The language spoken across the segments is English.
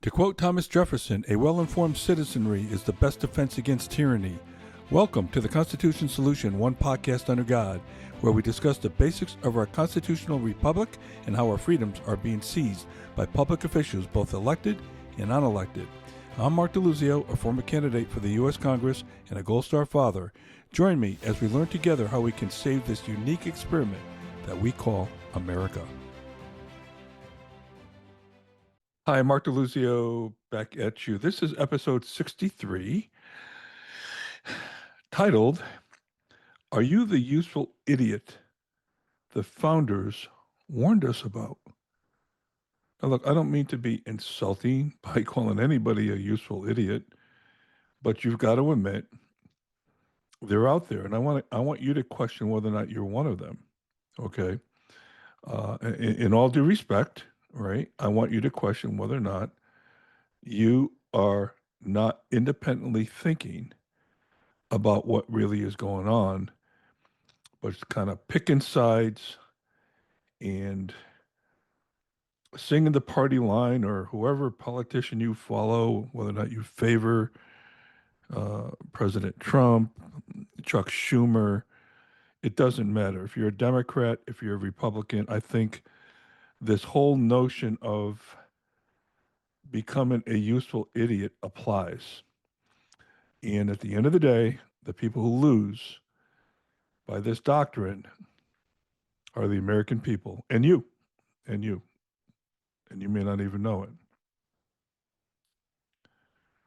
To quote Thomas Jefferson, a well-informed citizenry is the best defense against tyranny. Welcome to the Constitution Solution, one podcast under God, where we discuss the basics of our constitutional republic and how our freedoms are being seized by public officials, both elected and unelected. I'm Mark DeLuzio, a former candidate for the U.S. Congress and a Gold Star father. Join me as we learn together how we can save this unique experiment that we call America. Hi, Mark DeLuzio back at you. This is episode 63, titled, Are You the Useful Idiot the Founders Warned Us About? Now, look, I don't mean to be insulting by calling anybody a useful idiot, but you've got to admit they're out there, and I want you to question whether or not you're one of them, okay? In all due respect, right? I want you to question whether or not you are not independently thinking about what really is going on, but it's kind of picking sides and singing the party line or whoever politician you follow, whether or not you favor President Trump, Chuck Schumer, it doesn't matter. If you're a Democrat, if you're a Republican, I think this whole notion of becoming a useful idiot applies. And at the end of the day, the people who lose by this doctrine are the American people and you, and you, and you may not even know it.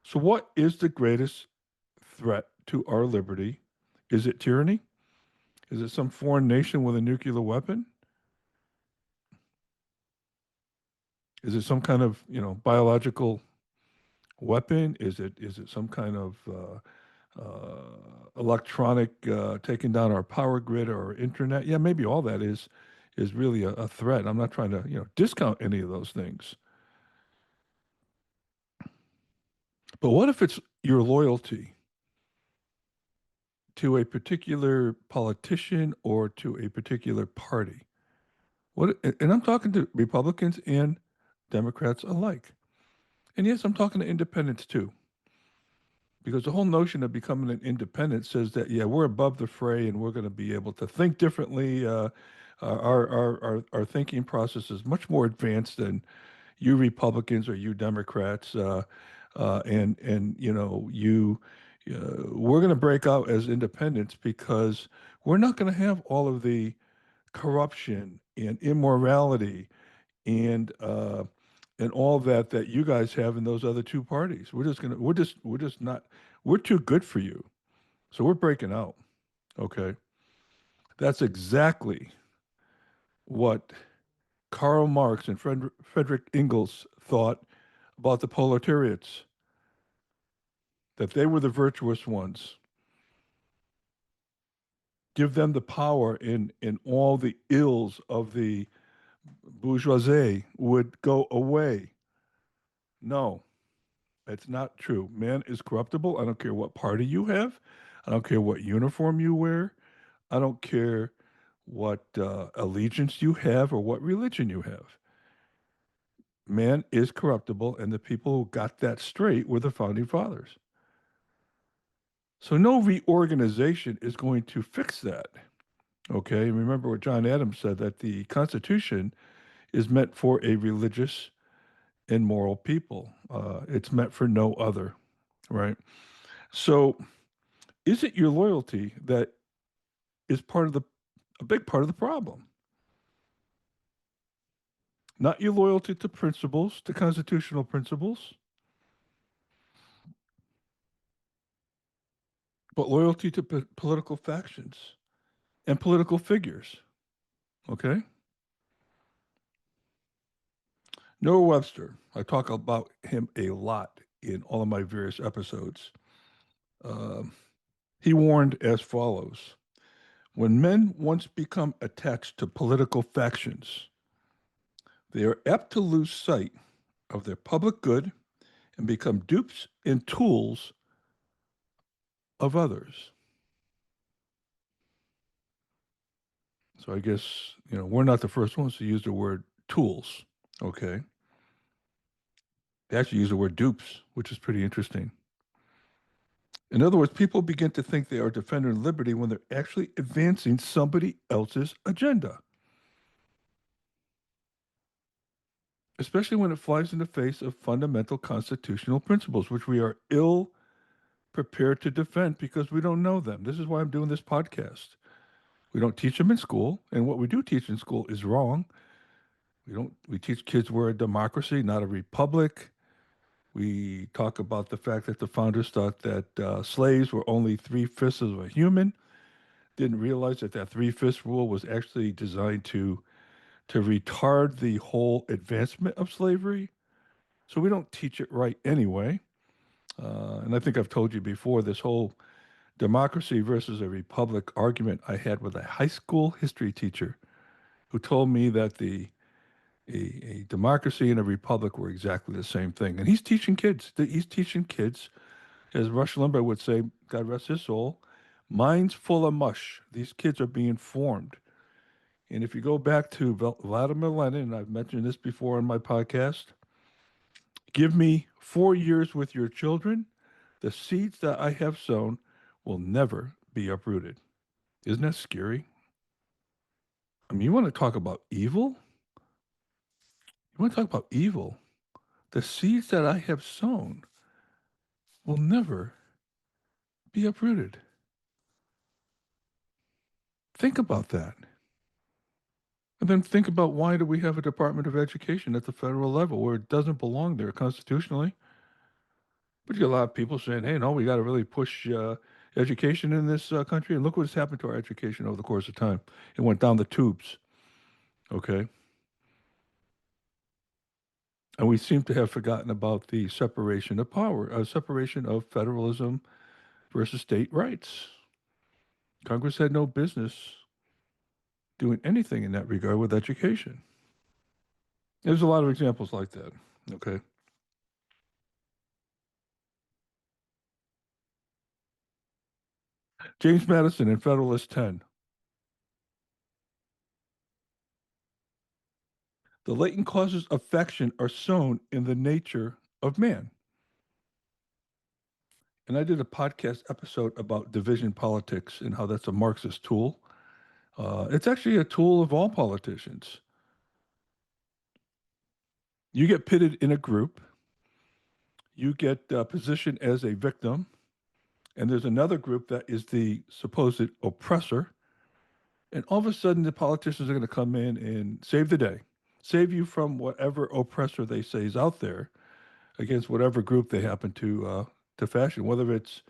So, what is the greatest threat to our liberty? Is it tyranny? Is it some foreign nation with a nuclear weapon? Is it some kind of biological weapon? Is it some kind of electronic taking down our power grid or our internet? Yeah, maybe all that is really a threat. I'm not trying to discount any of those things. But what if it's your loyalty to a particular politician or to a particular party? And I'm talking to Republicans and Democrats alike. And yes, I'm talking to independents too. Because the whole notion of becoming an independent says that, yeah, we're above the fray and we're going to be able to think differently. Our thinking process is much more advanced than you Republicans or you Democrats. And we're going to break out as independents because we're not going to have all of the corruption and immorality and all that you guys have in those other two parties. We're just not, we're too good for you. So we're breaking out. Okay. That's exactly what Karl Marx and Frederick Engels thought about the proletariats, that they were the virtuous ones. Give them the power, and all the ills of the bourgeoisie would go away. No, it's not true. Man is corruptible. I don't care what party you have. I don't care what uniform you wear. I don't care what allegiance you have or what religion you have. Man is corruptible, and the people who got that straight were the founding fathers. So no reorganization is going to fix that. Okay, remember what John Adams said, that the Constitution is meant for a religious and moral people. It's meant for no other, right? So is it your loyalty that is a big part of the problem? Not your loyalty to principles, to constitutional principles, but loyalty to political factions and political figures. Okay? Noah Webster, I talk about him a lot in all of my various episodes. Um, he warned as follows: when men once become attached to political factions, they are apt to lose sight of their public good and become dupes and tools of others. So I guess, we're not the first ones to use the word tools, okay? They actually use the word dupes, which is pretty interesting. In other words, people begin to think they are defending liberty when they're actually advancing somebody else's agenda, especially when it flies in the face of fundamental constitutional principles, which we are ill prepared to defend because we don't know them. This is why I'm doing this podcast. We don't teach them in school, and what we do teach in school is wrong. We teach kids we're a democracy, not a republic. We talk about the fact that the founders thought that slaves were only three-fifths of a human, didn't realize that that three-fifths rule was actually designed to retard the whole advancement of slavery. So we don't teach it right anyway. And I think I've told you before, this whole democracy versus a republic argument I had with a high school history teacher who told me that a democracy and a republic were exactly the same thing. And he's teaching kids. He's teaching kids, as Rush Limbaugh would say, God rest his soul, minds full of mush. These kids are being formed. And if you go back to Vladimir Lenin, and I've mentioned this before on my podcast, give me 4 years with your children, the seeds that I have sown will never be uprooted. Isn't that scary? I mean, you want to talk about evil? You want to talk about evil? The seeds that I have sown will never be uprooted. Think about that. And then think about why do we have a Department of Education at the federal level where it doesn't belong there constitutionally? But you get a lot of people saying, hey, no, we got to really push education in this country. And look what's happened to our education over the course of time. It went down the tubes. Okay. And we seem to have forgotten about the separation of power, separation of federalism versus state rights. Congress had no business doing anything in that regard with education. There's a lot of examples like that. Okay. James Madison in Federalist 10. The latent causes of faction are sown in the nature of man. And I did a podcast episode about division politics and how that's a Marxist tool. It's actually a tool of all politicians. You get pitted in a group, you get positioned as a victim, and there's another group that is the supposed oppressor. And all of a sudden, the politicians are going to come in and save the day, save you from whatever oppressor they say is out there against whatever group they happen to fashion, whether it's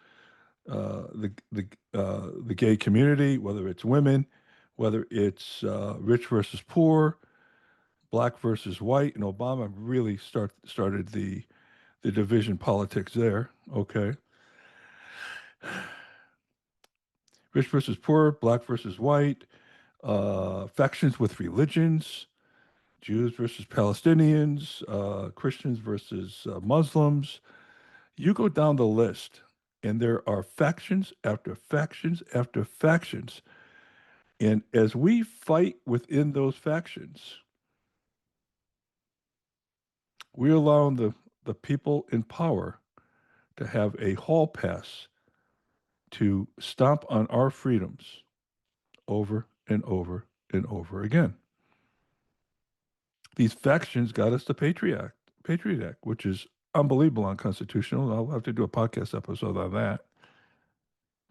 the gay community, whether it's women, whether it's rich versus poor, black versus white. And Obama really started the division politics there. Okay, rich versus poor, black versus white, factions with religions, Jews versus Palestinians, Christians versus Muslims. You go down the list, and there are factions after factions after factions. And as we fight within those factions, we're allowing the people in power to have a hall pass to stomp on our freedoms over and over and over again. These factions got us the Patriot Act, which is unbelievable unconstitutional. I'll have to do a podcast episode on that.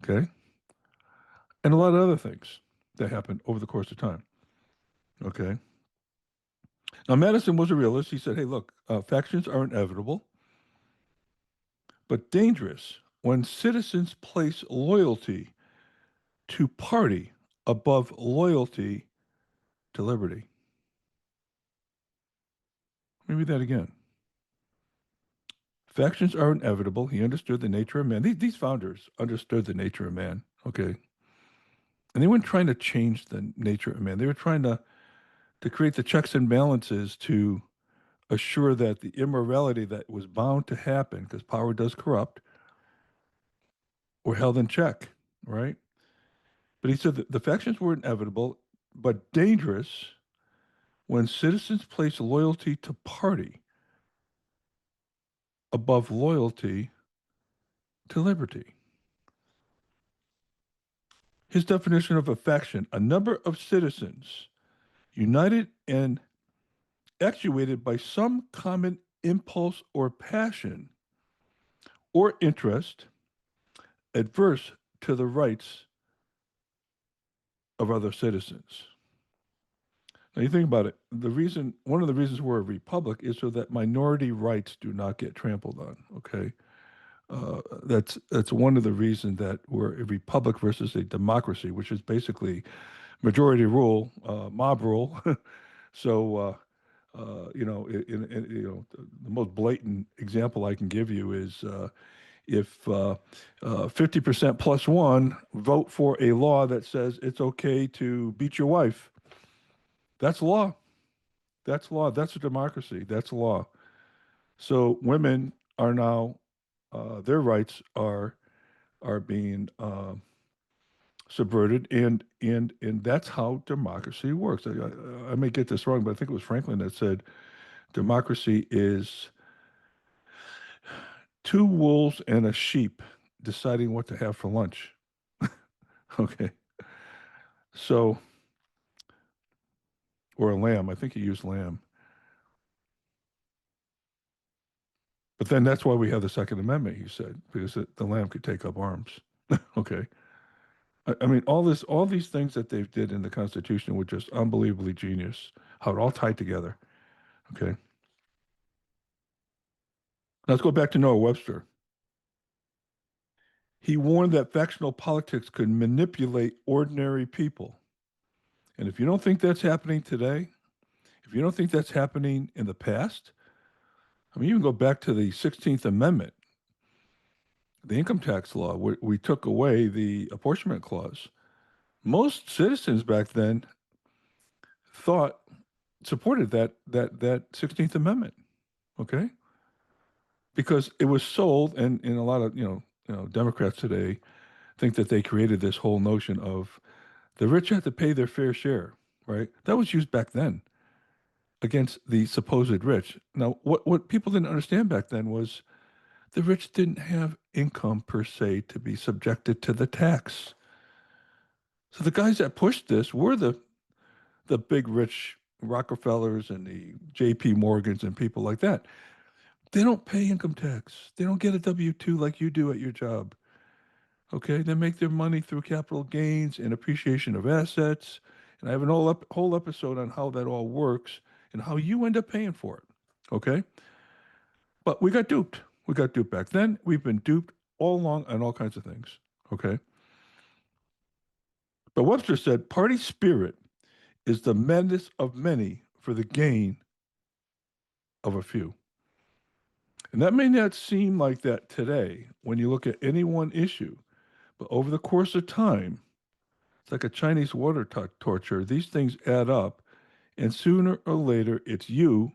Okay. And a lot of other things that happened over the course of time. Okay. Now, Madison was a realist. He said, hey, look, factions are inevitable, but dangerous when citizens place loyalty to party above loyalty to liberty. Let me read that again. Factions are inevitable. He understood the nature of man. These founders understood the nature of man. Okay. And they weren't trying to change the nature of man. They were trying to create the checks and balances to assure that the immorality that was bound to happen, because power does corrupt, were held in check, right? But he said that the factions were inevitable, but dangerous. When citizens place loyalty to party above loyalty to liberty. His definition of affection: a number of citizens united and actuated by some common impulse or passion or interest adverse to the rights of other citizens. Now you think about it. One of the reasons we're a republic is so that minority rights do not get trampled on. Okay, that's one of the reasons that we're a republic versus a democracy, which is basically majority rule, mob rule. So the most blatant example I can give you is if 50% plus one vote for a law that says it's okay to beat your wife, that's law. That's law. That's a democracy. That's law. So women are now their rights are being subverted, and that's how democracy works. I may get this wrong, but I think it was Franklin that said democracy is two wolves and a sheep deciding what to have for lunch. Okay, so or a lamb. I think he used lamb, but then that's why we have the Second Amendment. He said because the lamb could take up arms. Okay. I mean, all these things that they did in the Constitution were just unbelievably genius. How it all tied together. Okay, let's go back to Noah Webster. He warned that factional politics could manipulate ordinary people. And if you don't think that's happening today, if you don't think that's happening in the past, I mean, you can go back to the 16th Amendment, the income tax law, where we took away the apportionment clause. Most citizens back then thought supported that 16th Amendment. Okay, because it was sold, and a lot of Democrats today think that they created this whole notion of the rich have to pay their fair share, right? That was used back then against the supposed rich. Now, what people didn't understand back then was the rich didn't have income per se to be subjected to the tax. So the guys that pushed this were the big rich Rockefellers and the J.P. Morgans and people like that. They don't pay income tax. They don't get a W-2 like you do at your job. Okay, they make their money through capital gains and appreciation of assets. And I have an whole episode on how that all works and how you end up paying for it. Okay, but we got duped. We got duped back then. We've been duped all along on all kinds of things. Okay, but Webster said party spirit is the madness of many for the gain of a few. And that may not seem like that today when you look at any one issue, but over the course of time, it's like a Chinese water torture. These things add up, and sooner or later, it's you,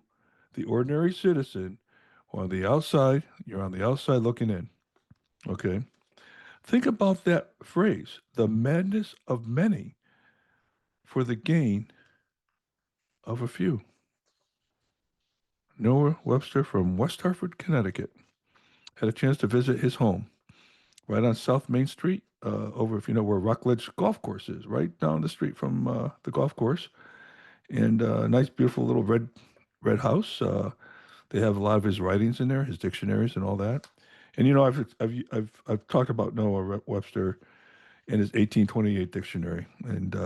the ordinary citizen, on the outside. You're on the outside looking in. Okay. Think about that phrase, the madness of many for the gain of a few. Noah Webster from West Hartford, Connecticut. Had a chance to visit his home right on South Main Street, over if you know where Rockledge Golf Course is, right down the street from the golf course. And a nice, beautiful little red house. They have a lot of his writings in there, his dictionaries and all that. And I've talked about Noah Webster and his 1828 dictionary, and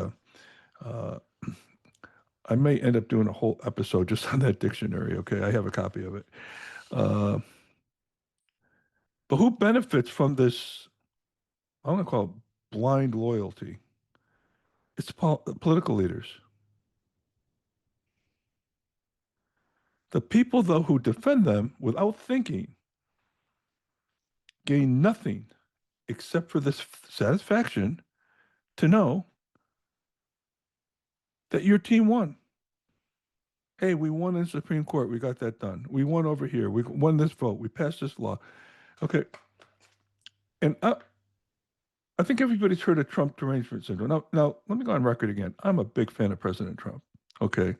uh, I may end up doing a whole episode just on that dictionary. Okay, I have a copy of it. Uh, but who benefits from this? I'm going to call it blind loyalty. It's political leaders. The people, though, who defend them without thinking gain nothing except for this satisfaction to know that your team won. Hey, we won in the Supreme Court. We got that done. We won over here. We won this vote. We passed this law. Okay. And I think everybody's heard of Trump derangement syndrome. Now, let me go on record again. I'm a big fan of President Trump. Okay.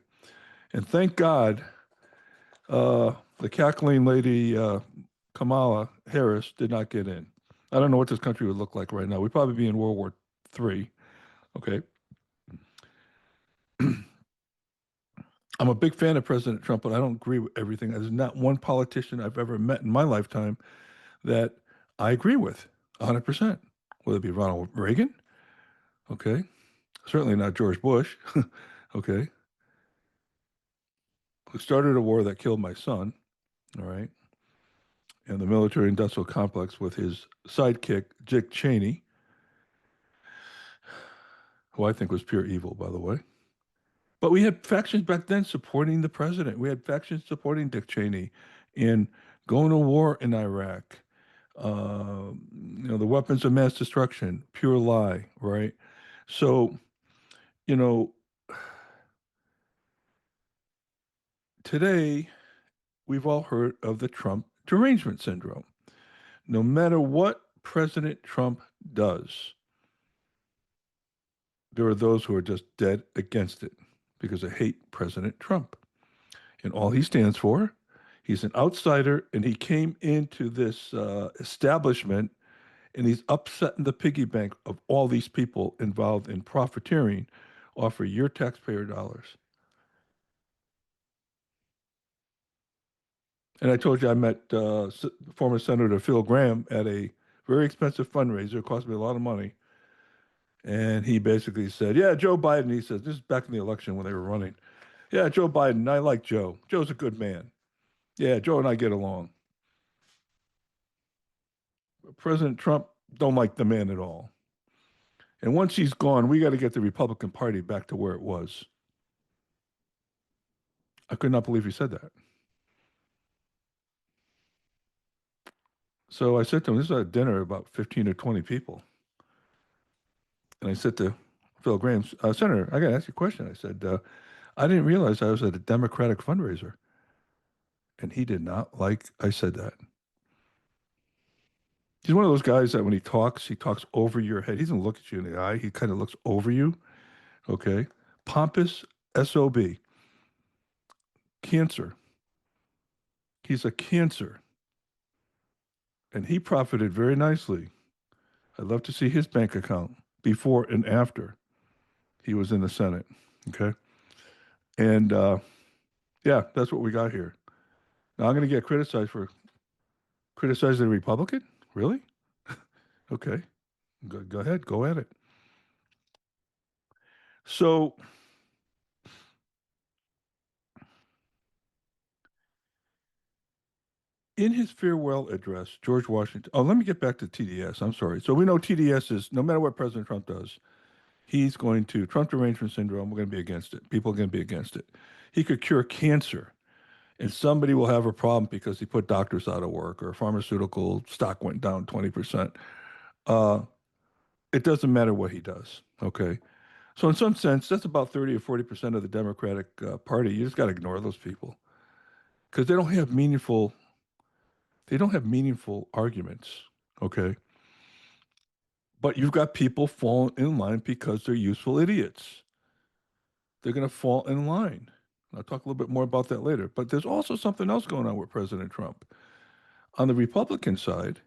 And thank God the cackling lady Kamala Harris did not get in. I don't know what this country would look like right now. We'd probably be in World War III. Okay. I'm a big fan of President Trump, but I don't agree with everything. There's not one politician I've ever met in my lifetime that I agree with 100%. Whether it be Ronald Reagan, okay, certainly not George Bush, okay, who started a war that killed my son, all right, and the military industrial complex with his sidekick, Dick Cheney, who I think was pure evil, by the way. But we had factions back then supporting the president. We had factions supporting Dick Cheney in going to war in Iraq. The weapons of mass destruction, pure lie, right? So, you know, today we've all heard of the Trump derangement syndrome. No matter what President Trump does, there are those who are just dead against it because they hate President Trump. And all he stands for, he's an outsider, and he came into this establishment and he's upsetting the piggy bank of all these people involved in profiteering off of your taxpayer dollars. And I told you I met former Senator Phil Gramm at a very expensive fundraiser. It cost me a lot of money. And he basically said, yeah, Joe Biden, he says, this is back in the election when they were running. Yeah, Joe Biden, I like Joe. Joe's a good man. Yeah, Joe and I get along. President Trump don't like the man at all. And once he's gone, we got to get the Republican Party back to where it was. I could not believe he said that. So I said to him, this is a dinner about 15 or 20 people. And I said to Phil Gramm, Senator, I got to ask you a question. I said, I didn't realize I was at a Democratic fundraiser. And he did not like I said that. He's one of those guys that when he talks over your head. He doesn't look at you in the eye. He kind of looks over you. Okay. Pompous SOB. Cancer. He's a cancer. And he profited very nicely. I'd love to see his bank account before and after he was in the Senate. Okay. And yeah, that's what we got here. Now I'm going to get criticized for criticizing a Republican? Really? Okay. Go ahead. Go at it. So in his farewell address, George Washington, oh, let me get back to TDS. I'm sorry. So we know TDS is, no matter what President Trump does, he's going to, Trump derangement syndrome, we're going to be against it. People are going to be against it. He could cure cancer, and somebody will have a problem because he put doctors out of work or pharmaceutical stock went down 20%. Uh, it doesn't matter what he does. Okay. So in some sense, that's about 30 or 40% of the Democratic Party. You just got to ignore those people because they don't have meaningful arguments. Okay. But you've got people falling in line because they're useful idiots. They're going to fall in line. I'll talk a little bit more about that later. But there's also something else going on with President Trump. On the Republican side,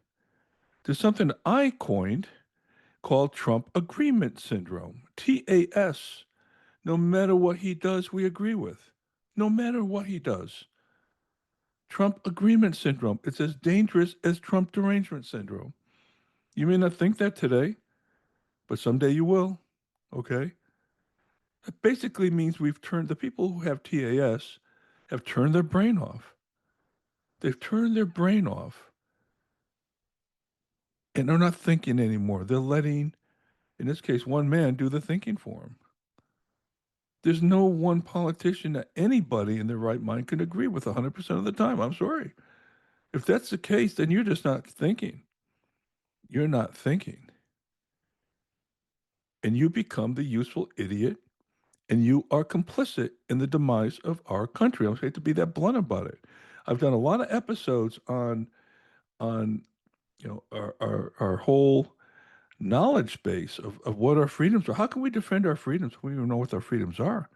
there's something I coined called Trump Agreement Syndrome, TAS. No matter what he does, we agree with. No matter what he does. Trump Agreement Syndrome. It's as dangerous as Trump Derangement Syndrome. You may not think that today, but someday you will. Okay? That basically means we've turned the people who have TAS have turned their brain off. They've turned their brain off and they're not thinking anymore. They're letting, in this case, one man do the thinking for them. There's no one politician that anybody in their right mind can agree with 100% of the time. I'm sorry. If that's the case, then you're just not thinking. You're not thinking. And you become the useful idiot and you are complicit in the demise of our country. I'm sorry to be that blunt about it. I've done a lot of episodes on our whole knowledge base of what our freedoms are. How can we defend our freedoms when we don't know what our freedoms are?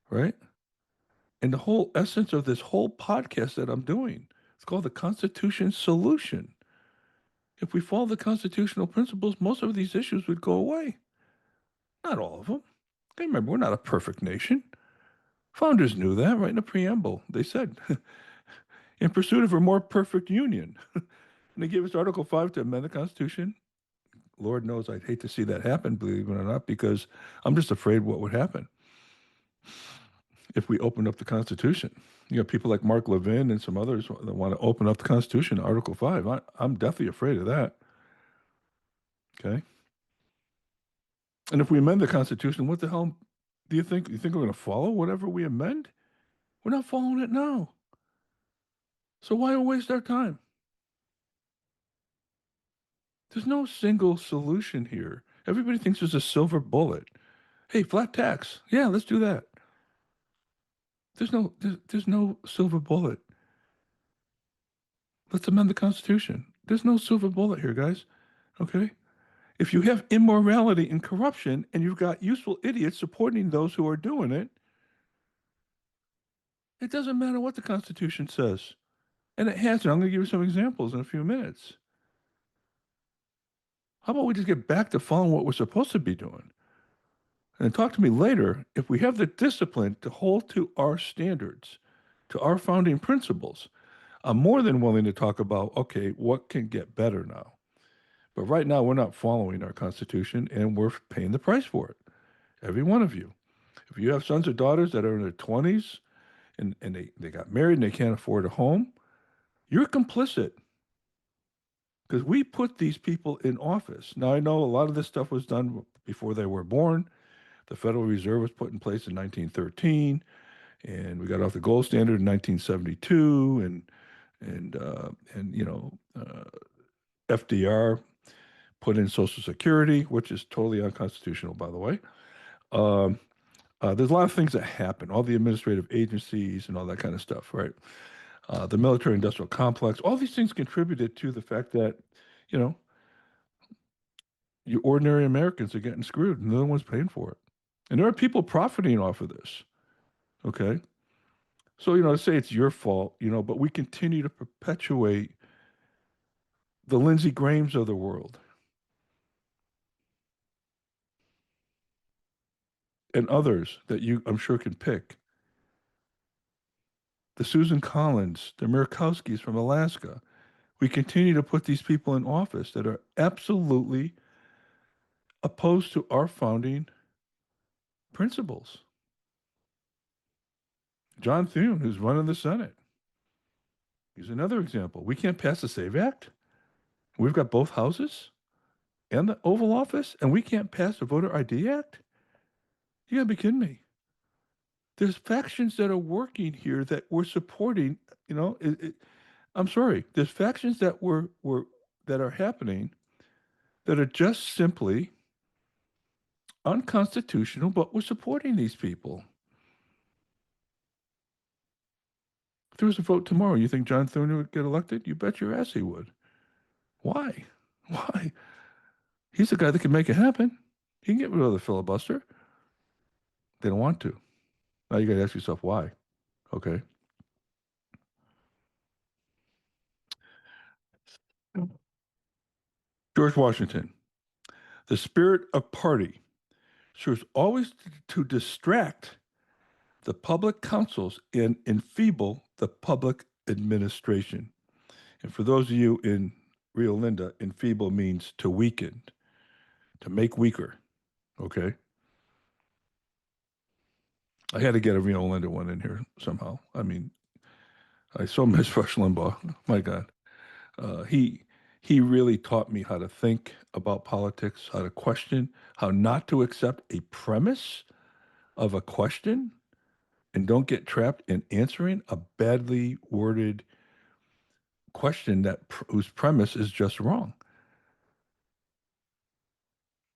Right? And the whole essence of this whole podcast that I'm doing, it's called the Constitution solution. If we follow the constitutional principles, most of these issues would go away. Not all of them. Remember, we're not a perfect nation. Founders knew that right in the preamble. They said, in pursuit of a more perfect union. And they gave us Article 5 to amend the Constitution. Lord knows I'd hate to see that happen, believe it or not, because I'm just afraid what would happen if we opened up the Constitution. You know, people like Mark Levin and some others that want to open up the Constitution, Article 5. I'm definitely afraid of that. Okay. And if we amend the Constitution, what the hell do you think? You think we're going to follow whatever we amend? We're not following it now. So why waste our time? There's no single solution here. Everybody thinks there's a silver bullet. Hey, flat tax. Yeah, let's do that. There's no silver bullet. Let's amend the Constitution. There's no silver bullet here, guys. Okay? If you have immorality and corruption and you've got useful idiots supporting those who are doing it, it doesn't matter what the Constitution says. And it hasn't. I'm going to give you some examples in a few minutes. How about we just get back to following what we're supposed to be doing? And talk to me later if we have the discipline to hold to our standards, to our founding principles. I'm more than willing to talk about, okay, what can get better now? But right now, we're not following our Constitution and we're paying the price for it. Every one of you. If you have sons or daughters that are in their 20s and they got married and they can't afford a home, you're complicit because we put these people in office. Now, I know a lot of this stuff was done before they were born. The Federal Reserve was put in place in 1913, and we got off the gold standard in 1972, and you know, FDR put in Social Security, which is totally unconstitutional, by the way. Um, there's a lot of things that happen, all the administrative agencies and all that kind of stuff, right? The military industrial complex, all these things contributed to the fact that, you know, you ordinary Americans are getting screwed and no one's paying for it. And there are people profiting off of this. Okay. So, you know, say it's your fault, you know, but we continue to perpetuate the Lindsey Grahams of the world and others that you, I'm sure, can pick. The Susan Collins, the Murkowskis from Alaska. We continue to put these people in office that are absolutely opposed to our founding principles. John Thune, who's running the Senate, he's another example. We can't pass the SAVE Act. We've got both houses and the Oval Office, and we can't pass the Voter ID Act? You gotta be kidding me. There's factions that are working here that we're supporting, you know. I'm sorry. There's factions that that are happening that are just simply unconstitutional, but we're supporting these people. If there was a vote tomorrow, you think John Thune would get elected? You bet your ass he would. Why? Why? He's the guy that can make it happen. He can get rid of the filibuster. They don't want to. Now you got to ask yourself why. Okay. George Washington. The spirit of party serves always to distract the public councils and enfeeble the public administration. And for those of you in Rio Linda, enfeeble means to weaken, to make weaker. Okay. I had to get a Rio Linda one in here somehow. I mean, I so miss Rush Limbaugh. My God. Uh, he he really taught me how to think about politics, how to question, how not to accept a premise of a question and don't get trapped in answering a badly worded question whose premise is just wrong.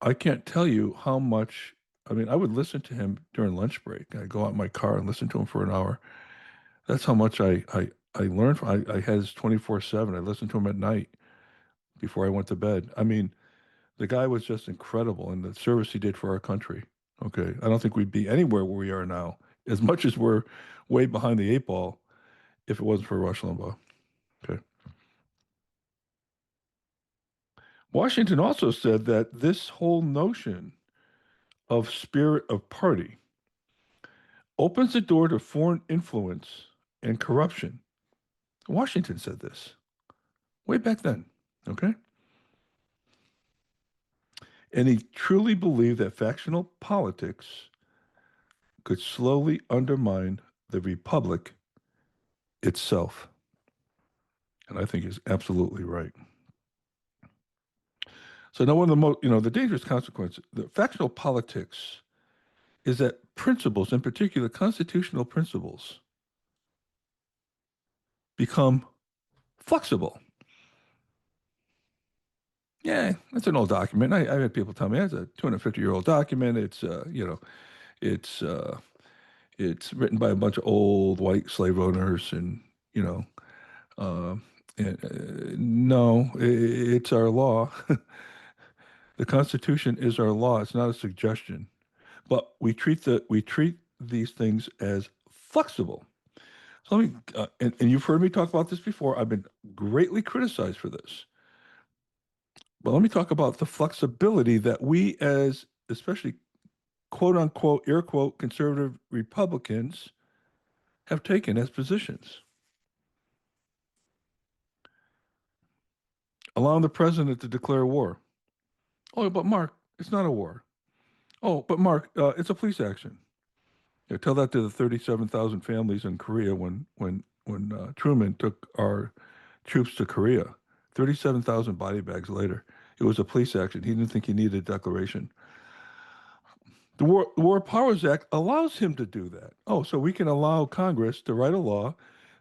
I can't tell you how much. I mean, I would listen to him during lunch break. I go out in my car and listen to him for an hour. That's how much I learned from. I had his 24/7. I listened to him at night before I went to bed. I mean, the guy was just incredible in the service he did for our country. Okay, I don't think we'd be anywhere where we are now, as much as we're way behind the eight ball, if it wasn't for Rush Limbaugh. Okay. Washington also said that this whole notion of spirit of party opens the door to foreign influence and corruption. Washington said this way back then. Okay. And he truly believed that factional politics could slowly undermine the republic itself. And I think he's absolutely right. So now one of the most, the dangerous consequences, the factional politics is that principles, in particular constitutional principles, become flexible. Yeah, that's an old document. I've had people tell me that's a 250-year-old document. It's it's written by a bunch of old white slave owners, and you know, uh, no, it's our law. The Constitution is our law. It's not a suggestion, but we treat these things as flexible. So let me, and you've heard me talk about this before. I've been greatly criticized for this, but let me talk about the flexibility that we, as especially quote unquote, air quote, conservative Republicans, have taken as positions, allowing the president to declare war. Oh, but Mark, it's not a war. Oh, but Mark, it's a police action. Tell that to the 37,000 families in Korea when Truman took our troops to Korea. 37,000 body bags later. It was a police action. He didn't think he needed a declaration. The War Powers Act allows him to do that. Oh, so we can allow Congress to write a law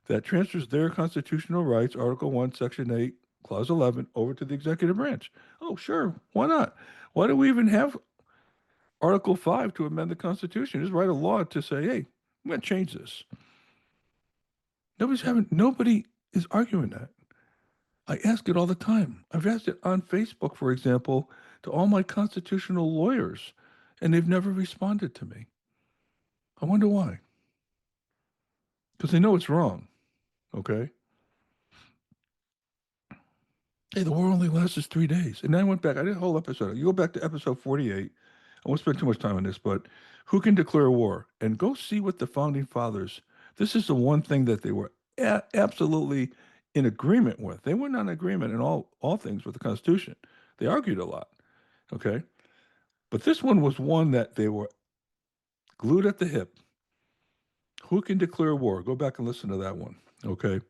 that transfers their constitutional rights, Article 1, Section 8, Clause 11, over to the executive branch. Oh, sure. Why not? Why do we even have Article 5 to amend the Constitution? Just write a law to say, hey, I'm going to change this. Nobody is arguing that. I ask it all the time. I've asked it on Facebook, for example, to all my constitutional lawyers, and they've never responded to me. I wonder why. Because they know it's wrong. Okay. Hey, the war only lasts 3 days. And then I went back. I did a whole episode. You go back to episode 48. I won't spend too much time on this, but who can declare war? And go see what the founding fathers, this is the one thing that they were absolutely in agreement with. They weren't in agreement in all things with the Constitution. They argued a lot. Okay. But this one was one that they were glued at the hip. Who can declare war? Go back and listen to that one. Okay.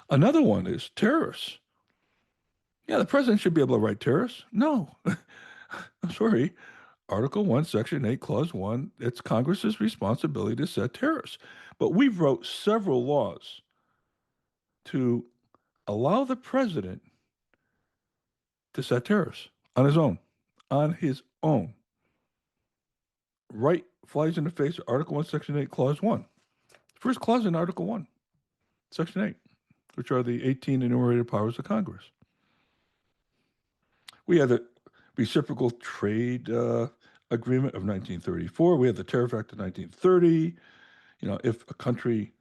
Another one is terrorists. Yeah, the president should be able to write terrorists. No, I'm sorry. Article 1, Section 8, Clause 1, it's Congress's responsibility to set tariffs. But we've wrote several laws to allow the president to set tariffs on his own. On his own. Right flies in the face of Article 1, Section 8, Clause 1. First clause in Article 1, Section 8, which are the 18 enumerated powers of Congress. We had the reciprocal trade agreement of 1934. We had the Tariff Act of 1930. If a country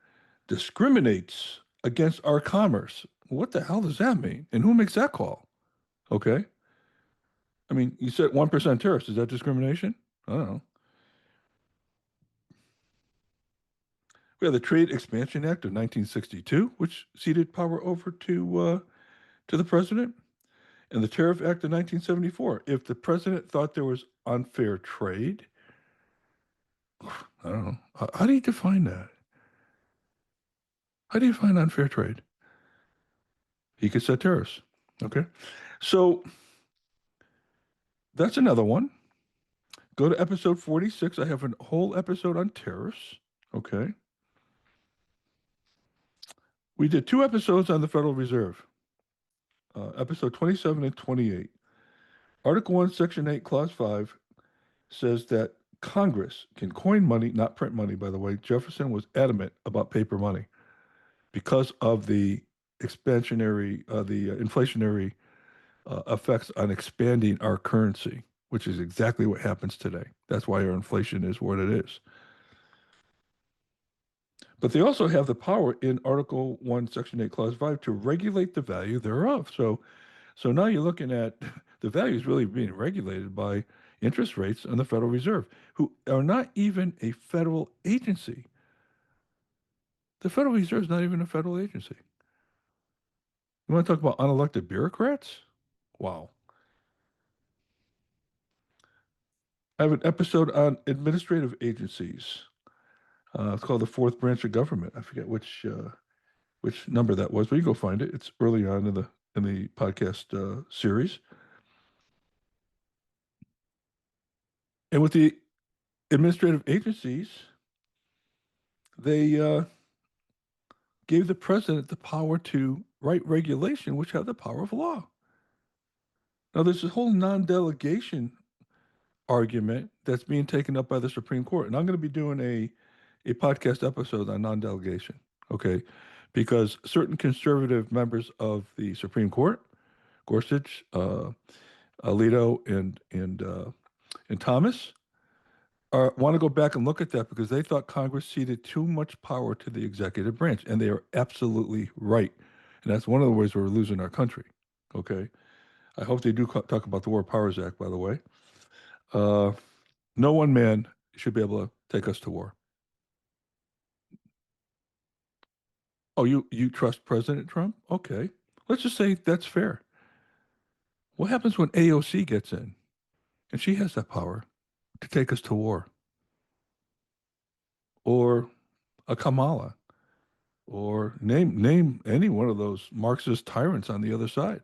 discriminates against our commerce, what the hell does that mean? And who makes that call? Okay. I mean, you said 1% tariffs. Is that discrimination? I don't know. We have the Trade Expansion Act of 1962, which ceded power over to the president, and the Tariff Act of 1974. If the president thought there was unfair trade, I don't know. How do you define that? How do you define unfair trade? He could set tariffs. Okay. So that's another one. Go to episode 46. I have a whole episode on tariffs. Okay. We did two episodes on the Federal Reserve, episode 27 and 28. Article 1, Section 8, Clause 5 says that Congress can coin money, not print money, by the way. Jefferson was adamant about paper money because of the inflationary effects on expanding our currency, which is exactly what happens today. That's why our inflation is what it is. But they also have the power in Article 1, Section 8, Clause 5 to regulate the value thereof. So now you're looking at the value is really being regulated by interest rates on the Federal Reserve, who are not even a federal agency. The Federal Reserve is not even a federal agency. You want to talk about unelected bureaucrats? Wow. I have an episode on administrative agencies. It's called the fourth branch of government. I forget which number that was, but you go find it. It's early on in the podcast series. And with the administrative agencies, they gave the president the power to write regulation, which have the power of law. Now, there's this whole non-delegation argument that's being taken up by the Supreme Court, and I'm going to be doing a podcast episode on non-delegation. Okay, because certain conservative members of the Supreme Court, Gorsuch, Alito, and Thomas, want to go back and look at that because they thought Congress ceded too much power to the executive branch, and they are absolutely right. And that's one of the ways we're losing our country. Okay, I hope they do talk about the War Powers Act. By the way, uh, no one man should be able to take us to war. Oh, you trust President Trump? Okay, let's just say that's fair. What happens when AOC gets in and she has that power to take us to war, or a Kamala? Or name any one of those Marxist tyrants on the other side.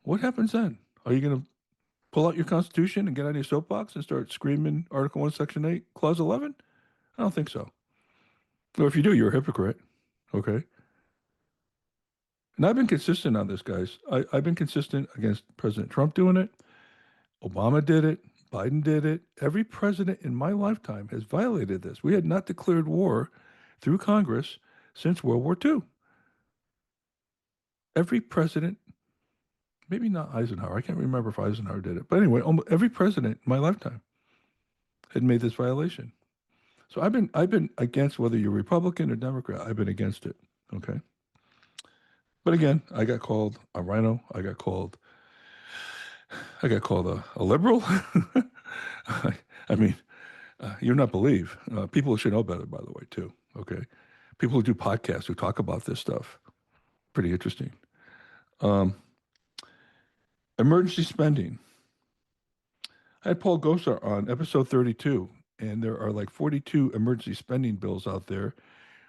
What happens then? Are you going to pull out your Constitution and get on your soapbox and start screaming Article 1, Section 8, Clause 11? I don't think so. Or if you do, you're a hypocrite. Okay. And I've been consistent on this, guys. I've been consistent against President Trump doing it. Obama did it. Biden did it. Every president in my lifetime has violated this. We had not declared war through Congress since World War II. Every president, maybe not Eisenhower. I can't remember if Eisenhower did it. But anyway, almost every president in my lifetime had made this violation. So I've been against whether you're Republican or Democrat. I've been against it. Okay. But again, I got called a rhino. I got called a liberal. I mean, you'll not believe. People should know better, by the way, too. Okay. People who do podcasts who talk about this stuff. Pretty interesting. Um, Emergency spending. I had Paul Gosar on episode 32, and there are like 42 emergency spending bills out there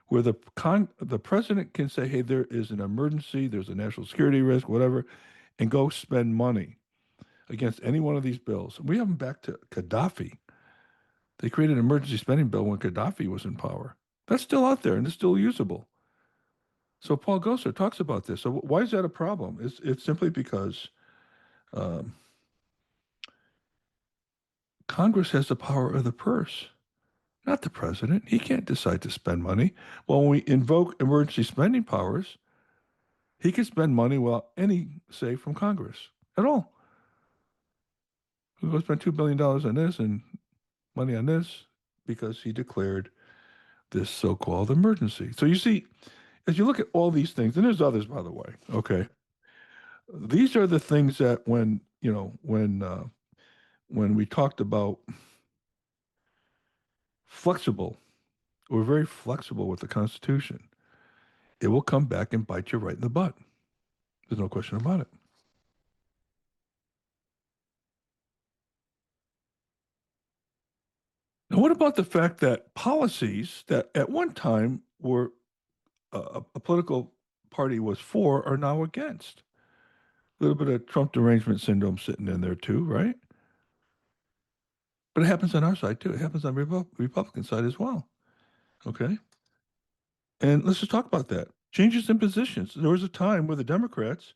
where the president can say, hey, there is an emergency, there's a national security risk, whatever, and go spend money against any one of these bills. We have them back to Gaddafi. They created an emergency spending bill when Gaddafi was in power. That's still out there and it's still usable. So Paul Gosar talks about this. So why is that a problem? It's simply because um, Congress has the power of the purse, not the president. He can't decide to spend money. Well, when we invoke emergency spending powers, he can spend money without any say from Congress at all. We go spend $2 billion on this and money on this because he declared this so-called emergency. So you see, as you look at all these things, and there's others, by the way, okay, these are the things that when we talked about flexible, we're very flexible with the Constitution. It will come back and bite you right in the butt. There's no question about it. Now, what about the fact that policies that at one time were a political party was for are now against? A little bit of Trump derangement syndrome sitting in there too, right? But it happens on our side too. It happens on the Republican side as well. Okay. And let's just talk about that. Changes in positions. There was a time where the Democrats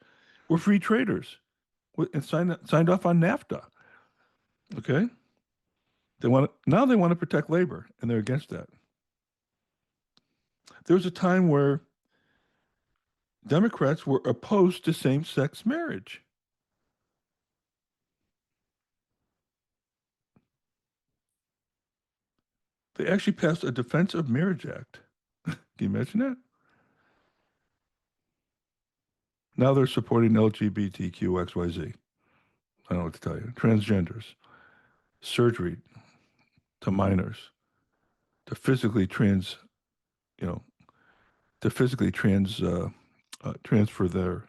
were free traders and signed off on NAFTA. Okay. Now they want to protect labor and they're against that. There was a time where Democrats were opposed to same-sex marriage. They actually passed a Defense of Marriage Act Can you imagine that? Now they're supporting LGBTQ XYZ. I don't know what to tell you. Transgenders, surgery to minors, to physically trans, you know, to physically transfer their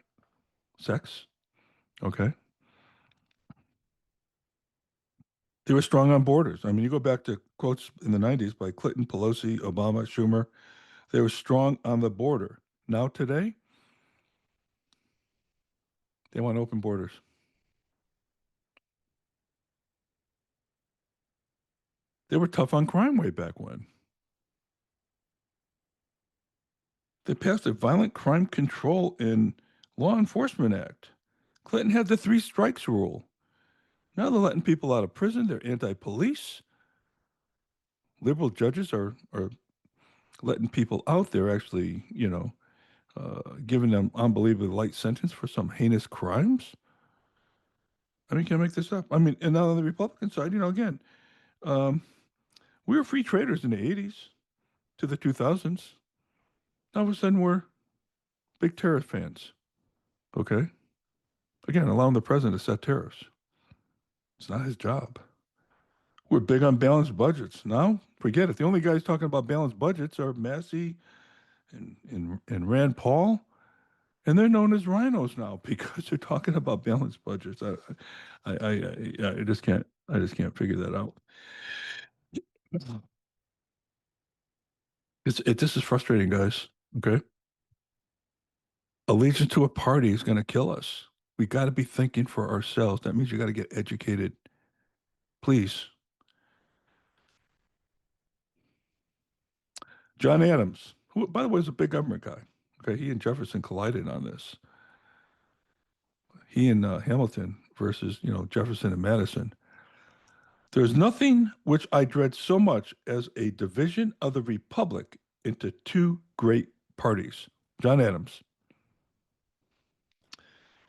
sex. Okay. They were strong on borders. I mean, you go back to quotes in the 90s by Clinton, Pelosi, Obama, Schumer. They were strong on the border. Now, today, they want open borders. They were tough on crime way back when. They passed a Violent Crime Control and Law Enforcement Act. Clinton had the three strikes rule. Now they're letting people out of prison. They're anti police. Liberal judges are letting people out. They're actually, giving them unbelievably light sentence for some heinous crimes. I mean, can I make this up? I mean, and now on the Republican side, again, um, we were free traders in the 80s to the 2000s. All of a sudden, we're big tariff fans. Okay. Again, allowing the president to set tariffs. It's not his job. We're big on balanced budgets. Now, forget it. The only guys talking about balanced budgets are Massey and Rand Paul, and they're known as rhinos now because they're talking about balanced budgets. I just can't. I just can't figure that out. This is frustrating, guys. Okay, allegiance to a party is going to kill us. We got to be thinking for ourselves. That means you got to get educated. Please, John Adams, who by the way is a big government guy. Okay, he and Jefferson collided on this. He and Hamilton versus Jefferson and Madison. There's nothing which I dread so much as a division of the republic into two great parties. John Adams.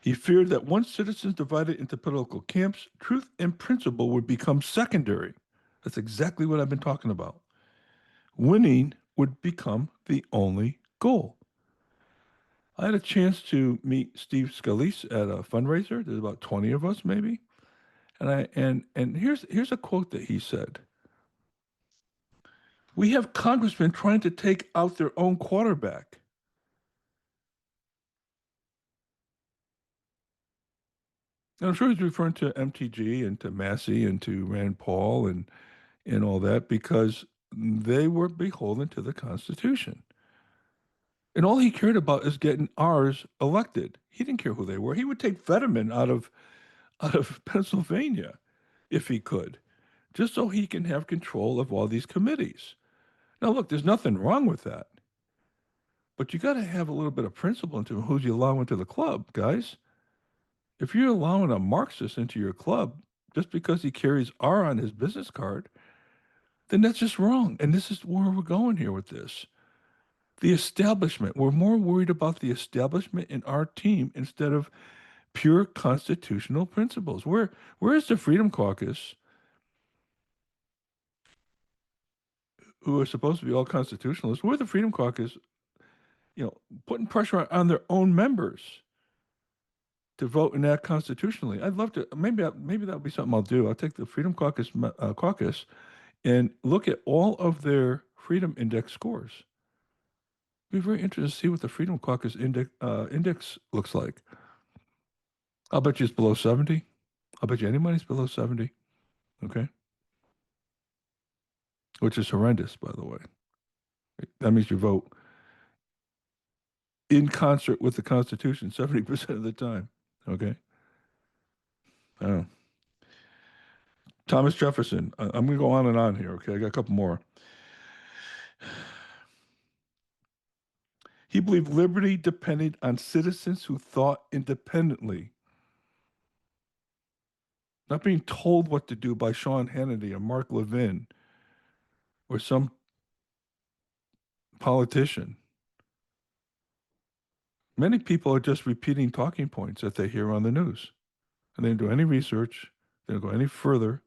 He feared that once citizens divided into political camps, truth and principle would become secondary. That's exactly what I've been talking about. Winning would become the only goal. I had a chance to meet Steve Scalise at a fundraiser. There's about 20 of us, maybe. And here's a quote that he said. We have congressmen trying to take out their own quarterback. And I'm sure he's referring to MTG and to Massey and to Rand Paul and all that because they were beholden to the Constitution. And all he cared about is getting ours elected. He didn't care who they were. He would take Fetterman out of Pennsylvania if he could, just so he can have control of all these committees. Now, look, there's nothing wrong with that. But you got to have a little bit of principle into who you allow into the club, guys. If you're allowing a Marxist into your club just because he carries R on his business card, then that's just wrong. And this is where we're going here with this. The establishment. We're more worried about the establishment in our team instead of pure constitutional principles. Where is the Freedom Caucus, who are supposed to be all constitutionalists? Where are the Freedom Caucus, putting pressure on their own members to vote and act constitutionally? I'd love to. Maybe that'll be something I'll do. I'll take the Freedom Caucus and look at all of their Freedom Index scores. It'd be very interesting to see what the Freedom Caucus index looks like. I'll bet you it's below 70. I'll bet you anybody's below 70. Okay. Which is horrendous, by the way. That means you vote in concert with the Constitution 70% of the time. Okay. Oh. Thomas Jefferson. I'm going to go on and on here. Okay. I got a couple more. He believed liberty depended on citizens who thought independently, not being told what to do by Sean Hannity or Mark Levin or some politician. Many people are just repeating talking points that they hear on the news. And they don't do any research. They don't go any further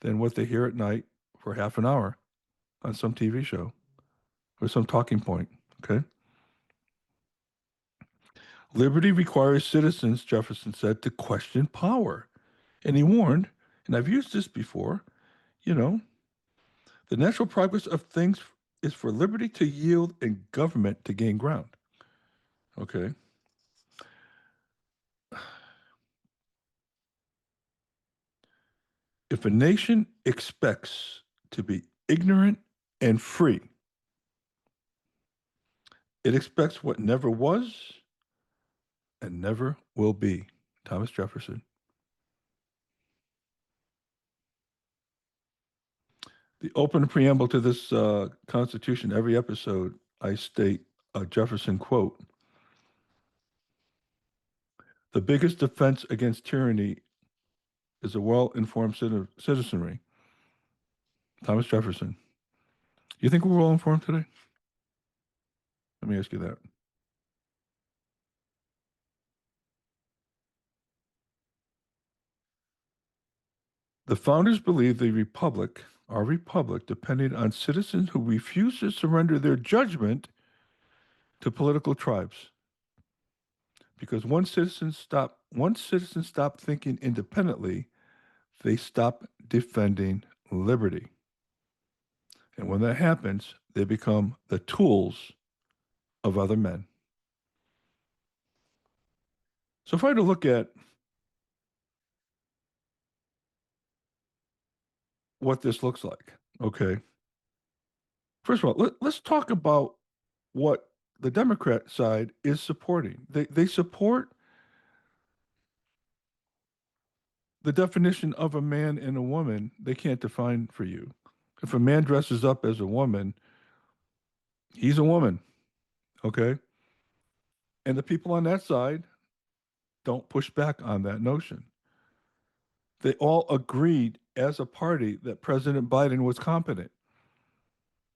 than what they hear at night for half an hour on some TV show. or some talking point. Okay. Liberty requires citizens, Jefferson said, to question power. And he warned, and I've used this before, you know, the natural progress of things is for liberty to yield and government to gain ground. Okay. If a nation expects to be ignorant and free, it expects what never was and never will be. Thomas Jefferson. The open preamble to this Constitution, every episode, I state a Jefferson quote. The biggest defense against tyranny is a well-informed citizenry. Thomas Jefferson. You think we're well-informed today? Let me ask you that. The founders believed the republic, our republic, depended on citizens who refused to surrender their judgment to political tribes. Because once citizens stop thinking independently, they stop defending liberty. And when that happens, they become the tools of other men. So if I had to look at what this looks like, okay, first of all, let's talk about what the Democrat side is supporting. They support the definition of a man and a woman they can't define for you. If a man dresses up as a woman, he's a woman, okay? And the people on that side don't push back on that notion. They all agreed as a party that President Biden was competent,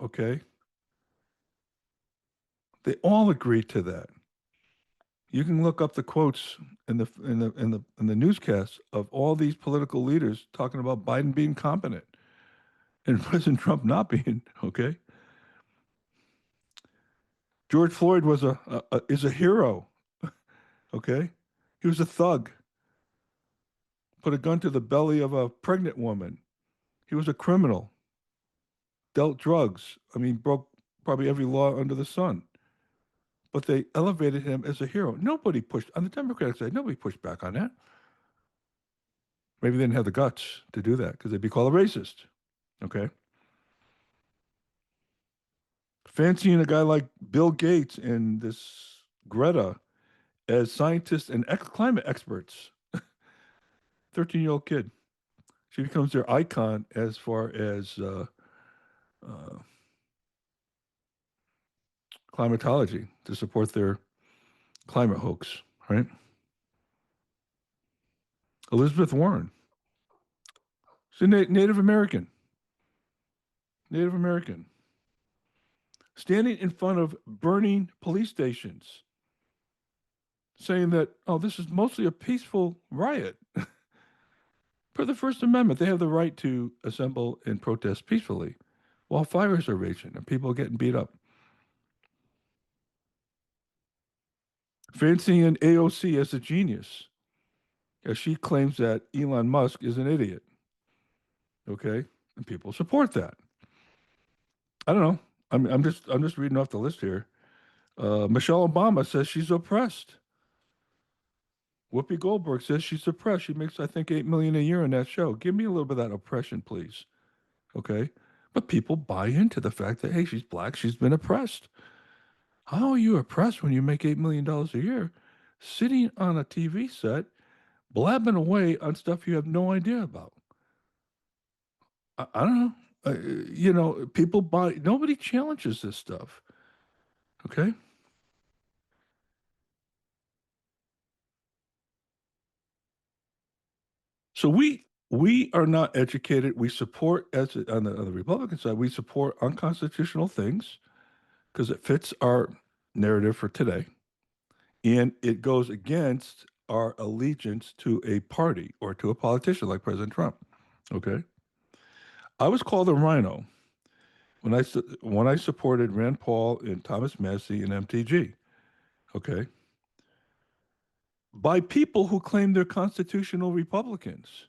okay? They all agreed to that. You can look up the quotes in the newscasts of all these political leaders talking about Biden being competent and President Trump not being, okay? George Floyd is a hero. Okay, he was a thug. Put a gun to the belly of a pregnant woman. He was a criminal. Dealt drugs. I mean, broke probably every law under the sun. But they elevated him as a hero. Nobody pushed on the Democratic side. Nobody pushed back on that. Maybe they didn't have the guts to do that because they'd be called a racist. Okay, fancying a guy like Bill Gates and this Greta as scientists and climate experts. 13-year-old kid. She becomes their icon as far as uh, climatology to support their climate hoax, right? Elizabeth Warren, she's a Native American, Native American, standing in front of burning police stations, saying that, oh, this is mostly a peaceful riot. Per the First Amendment, they have the right to assemble and protest peacefully while fires are raging and people are getting beat up. Fancying AOC as a genius, as she claims that Elon Musk is an idiot. Okay, and people support that. I don't know. I'm just reading off the list here. Michelle Obama says she's oppressed. Whoopi Goldberg says she's oppressed. She makes, I think, 8 million a year in that show. Give me a little bit of that oppression, please. Okay, but people buy into the fact that hey, she's black. She's been oppressed. How are you oppressed when you make $8 million a year, sitting on a TV set, blabbing away on stuff you have no idea about? I don't know. People buy. Nobody challenges this stuff. Okay. So we are not educated. We support on the Republican side. We support unconstitutional things because it fits our narrative for today, and it goes against our allegiance to a party or to a politician like President Trump. Okay. I was called a rhino when I supported Rand Paul and Thomas Massey and MTG, okay, by people who claim they're constitutional Republicans.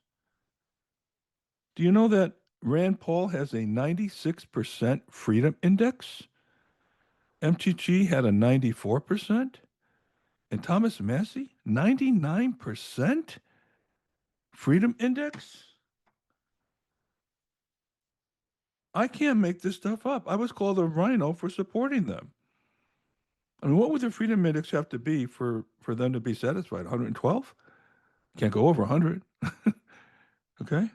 Do you know that Rand Paul has a 96% freedom index? MTG had a 94%, and Thomas Massey 99% freedom index? I can't make this stuff up. I was called a rhino for supporting them. I mean, what would the freedom index have to be for them to be satisfied? 112? Can't go over 100. Okay?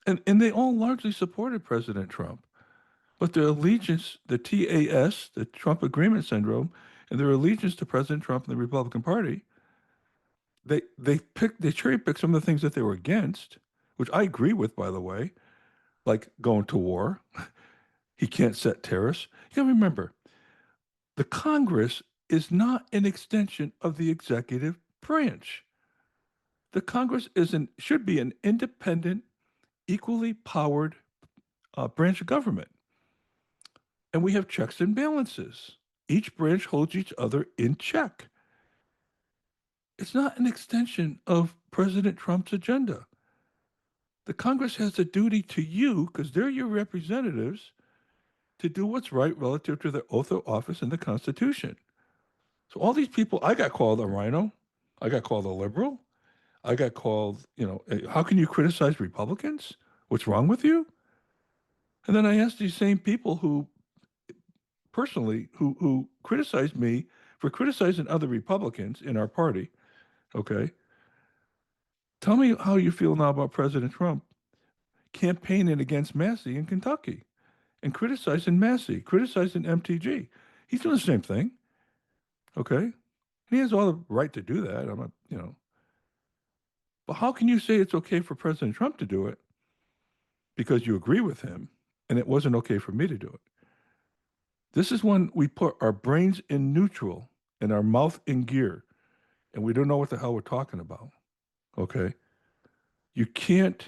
And they all largely supported President Trump. But their allegiance, the TAS, the Trump Agreement Syndrome, and their allegiance to President Trump and the Republican Party, they cherry picked some of the things that they were against, which I agree with, by the way, like going to war. He can't set tariffs. You gotta remember, the Congress is not an extension of the executive branch. The Congress should be an independent, equally powered branch of government. And we have checks and balances. Each branch holds each other in check. It's not an extension of President Trump's agenda. The Congress has a duty to you, because they're your representatives, to do what's right relative to their oath of office and the Constitution. So all these people, I got called a rhino. I got called a liberal. I got called, how can you criticize Republicans? What's wrong with you? And then I asked these same people who personally, who criticized me for criticizing other Republicans in our party, okay, tell me how you feel now about President Trump campaigning against Massey in Kentucky and criticizing Massey, criticizing MTG. He's doing the same thing, okay? And he has all the right to do that. I'm not. But how can you say it's okay for President Trump to do it because you agree with him and it wasn't okay for me to do it? This is when we put our brains in neutral and our mouth in gear and we don't know what the hell we're talking about, okay? You can't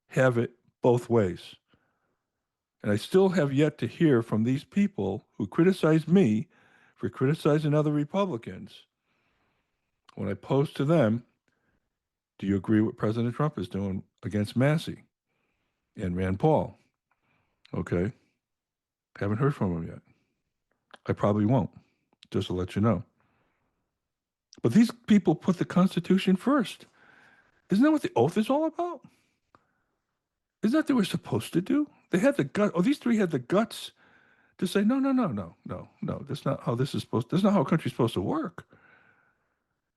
have it both ways. And I still have yet to hear from these people who criticize me for criticizing other Republicans. When I pose to them, do you agree what President Trump is doing against Massey and Rand Paul? Okay. Haven't heard from him yet. I probably won't, just to let you know. But these people put the Constitution first. Isn't that what the oath is all about? Isn't that what they were supposed to do? They had the gut. Oh, these three had the guts to say, no, no, no, no, no, no. That's not how this is supposed. That's not how a country's supposed to work.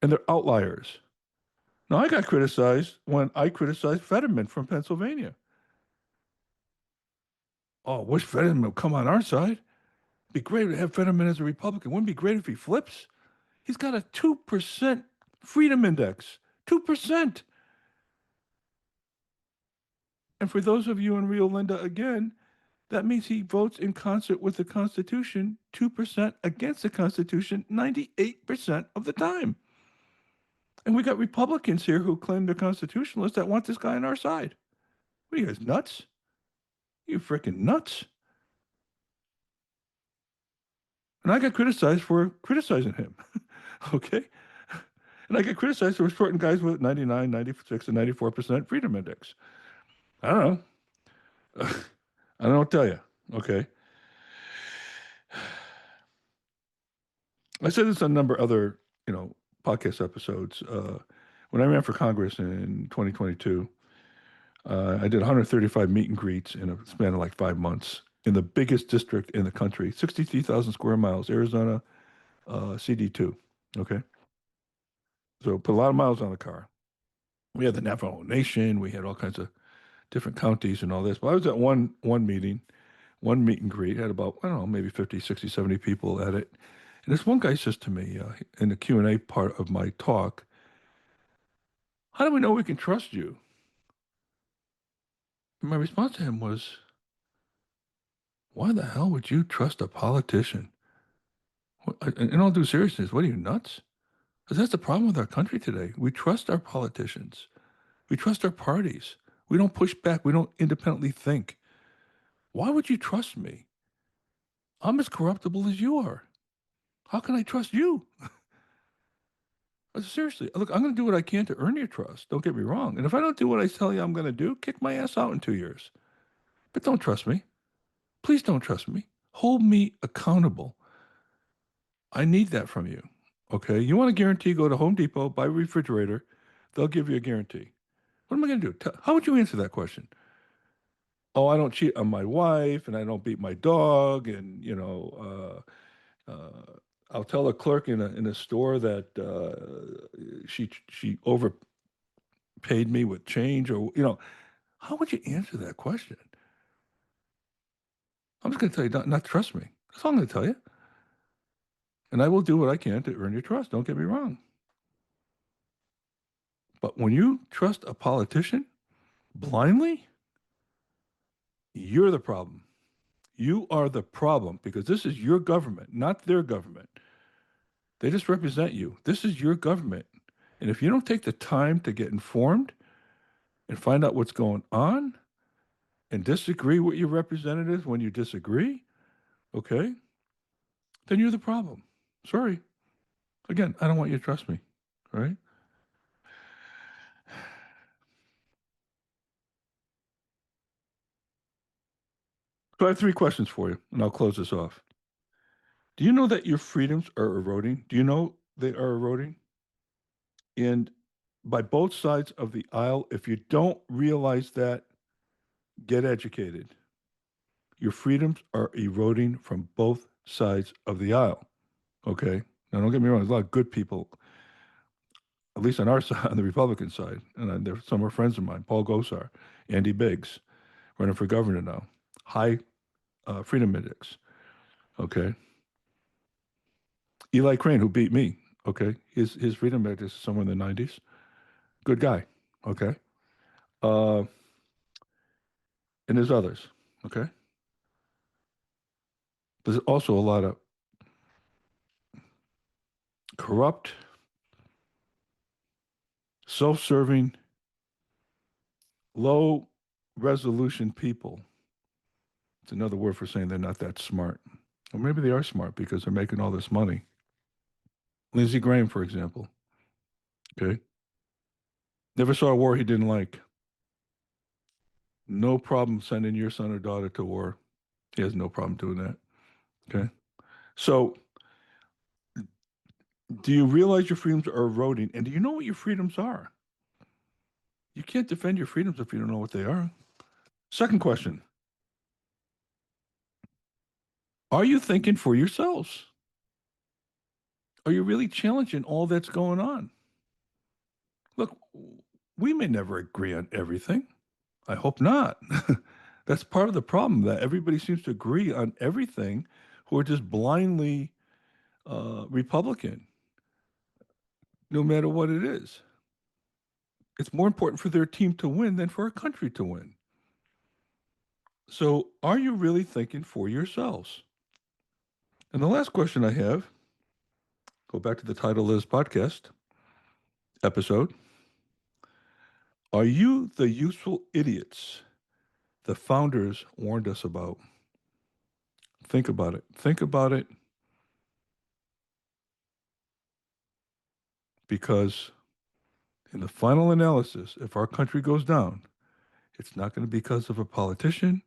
And they're outliers. Now, I got criticized when I criticized Fetterman from Pennsylvania. Oh, wish Fetterman would come on our side. It'd be great to have Fetterman as a Republican. Wouldn't it be great if he flips? He's got a 2% freedom index. 2%. And for those of you in Rio Linda, again, that means he votes in concert with the Constitution, 2% against the Constitution, 98% of the time. And we got Republicans here who claim they're constitutionalists that want this guy on our side. What are you guys, nuts? You freaking nuts. And I got criticized for criticizing him. Okay? And I get criticized for supporting guys with 99, 96, and 94% freedom index. I don't know. I don't know what to tell you. Okay. I said this on a number of other, podcast episodes. When I ran for Congress in 2022, I did 135 meet and greets in a span of like 5 months in the biggest district in the country, 63,000 square miles, Arizona, CD2. Okay. So put a lot of miles on the car. We had the Navajo Nation. We had all kinds of different counties and all this. But I was at one meeting, one meet and greet, had about, I don't know, maybe 50, 60, 70 people at it. And this one guy says to me in the Q&A part of my talk, how do we know we can trust you? And my response to him was, why the hell would you trust a politician? In all due seriousness, what are you, nuts? Because that's the problem with our country today. We trust our politicians. We trust our parties. We don't push back. We don't independently think. Why would you trust me? I'm as corruptible as you are. How can I trust you? Seriously, look, I'm going to do what I can to earn your trust. Don't get me wrong. And if I don't do what I tell you I'm going to do, kick my ass out in 2 years. But don't trust me. Please don't trust me. Hold me accountable. I need that from you. Okay. You want a guarantee? Go to Home Depot, buy a refrigerator. They'll give you a guarantee. What am I going to do? How would you answer that question? Oh, I don't cheat on my wife and I don't beat my dog. And, I'll tell a clerk in a store that she overpaid me with change, or how would you answer that question? I'm just going to tell you not to trust me. That's all I'm going to tell you. And I will do what I can to earn your trust. Don't get me wrong. But when you trust a politician blindly, you're the problem. You are the problem because this is your government, not their government. They just represent you. This is your government. And if you don't take the time to get informed and find out what's going on and disagree with your representatives when you disagree, okay, then you're the problem. Sorry. Again, I don't want you to trust me. All right. So I have three questions for you, and I'll close this off. Do you know that your freedoms are eroding? Do you know they are eroding? And by both sides of the aisle, if you don't realize that, get educated. Your freedoms are eroding from both sides of the aisle. Okay. Now, don't get me wrong, there's a lot of good people, at least on our side, on the Republican side. And some are friends of mine, Paul Gosar, Andy Biggs, running for governor now, high freedom index. Okay. Eli Crane, who beat me. Okay. His freedom index is somewhere in the 90s. Good guy. Okay. Uh, and there's others. Okay. There's also a lot of corrupt, self serving, low resolution people. It's another word for saying they're not that smart. Or maybe they are smart because they're making all this money. Lindsey Graham, for example. Okay. Never saw a war he didn't like. No problem sending your son or daughter to war. He has no problem doing that. Okay. So, do you realize your freedoms are eroding? And do you know what your freedoms are? You can't defend your freedoms if you don't know what they are. Second question. Are you thinking for yourselves? Are you really challenging all that's going on? Look, we may never agree on everything. I hope not. That's part of the problem that everybody seems to agree on everything who are just blindly Republican, no matter what it is. It's more important for their team to win than for our country to win. So, are you really thinking for yourselves? And the last question I have, go back to the title of this podcast episode. Are you the useful idiots the founders warned us about? Think about it. Think about it because in the final analysis, if our country goes down, it's not going to be because of a politician.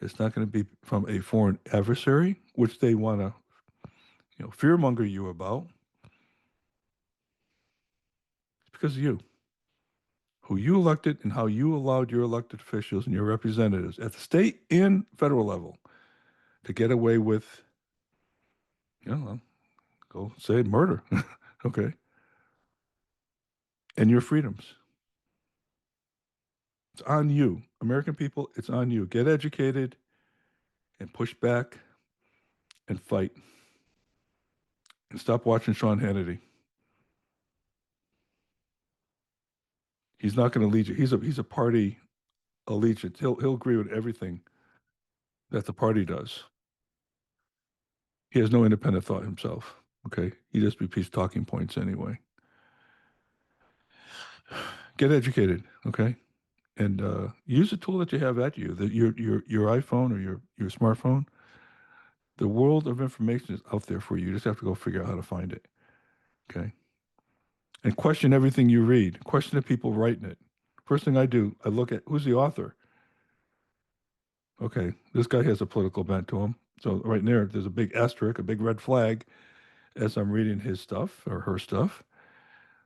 It's not going to be from a foreign adversary, which they want to, fearmonger you about. It's because of you, who you elected and how you allowed your elected officials and your representatives at the state and federal level to get away with, go say murder. Okay. And your freedoms. It's on you. American people, it's on you. Get educated and push back and fight. And stop watching Sean Hannity. He's not going to lead you. He's a party allegiance. He'll agree with everything that the party does. He has no independent thought himself. Okay. He just repeats talking points anyway. Get educated, okay? And use the tool that you have at you, your iPhone or your smartphone. The world of information is out there for you. You just have to go figure out how to find it, okay? And question everything you read. Question the people writing it. First thing I do, I look at who's the author. Okay, this guy has a political bent to him. So right there's a big asterisk, a big red flag as I'm reading his stuff or her stuff.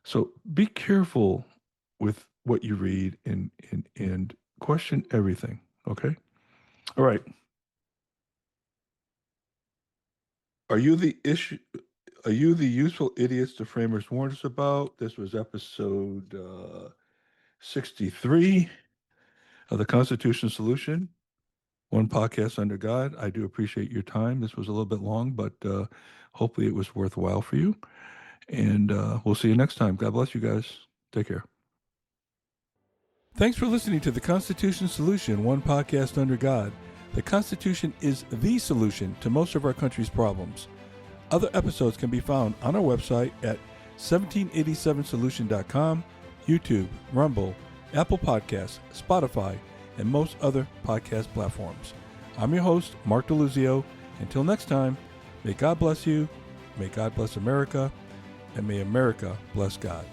So be careful with what you read and question everything. Okay. All right. Are you the issue? Are you the useful idiots the framers warned us about? This was episode 63 of the Constitution Solution. One podcast under God. I do appreciate your time. This was a little bit long, but hopefully it was worthwhile for you. And we'll see you next time. God bless you guys. Take care. Thanks for listening to the Constitution Solution, one podcast under God. The Constitution is the solution to most of our country's problems. Other episodes can be found on our website at 1787solution.com, YouTube, Rumble, Apple Podcasts, Spotify, and most other podcast platforms. I'm your host, Mark DeLuzio. Until next time, may God bless you, may God bless America, and may America bless God.